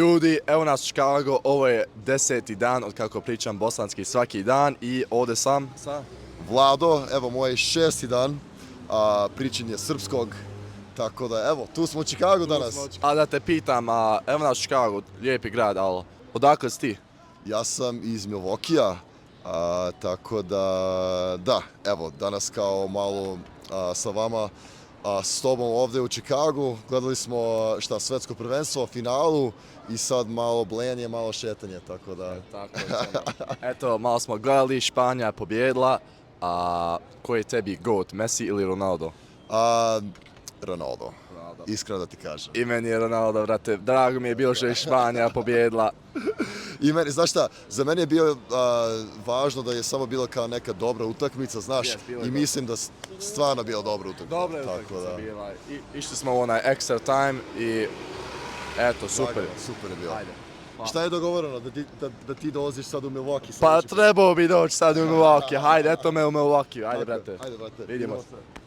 Ljudi, evo nas Chicago, ovo je 10. dan od kako pričam bosanski svaki dan i ovdje sam sa... Vlado, evo moj 6. dan pričanje srpskog, tako da evo, tu smo u Chicagu danas. A da te pitam, evo nas Chicago, lijepi grad, ali odakle si ti? Ja sam iz Milwaukeea, tako da, evo, danas kao malo sa vama, s tobom ovdje u Chicagu, gledali smo svetsko prvenstvo, finalu i sad malo blenje, malo šetanje, tako da... Eto, malo smo gledali, Španija je pobjedila, ko je tebi GOAT, Messi ili Ronaldo? Ronaldo, iskreno da ti kažem. I meni je Ronaldo, brate, drago mi je bilo što je Španija pobjedila. I meni, znaš šta, za mene je bilo važno da je samo bila kao neka dobra utakmica, znaš, i mislim da stvarno bila dobra utakmica. Dobra je utakmica bila. Išli smo u onaj extra time i eto, super. Super je bilo. Šta je dogovoreno, da ti dolaziš sad u Milwaukee? Pa trebao bi doći sad u Milwaukee, hajde, eto me u Milwaukee, ajde brate. Ajde brate, vidimo se.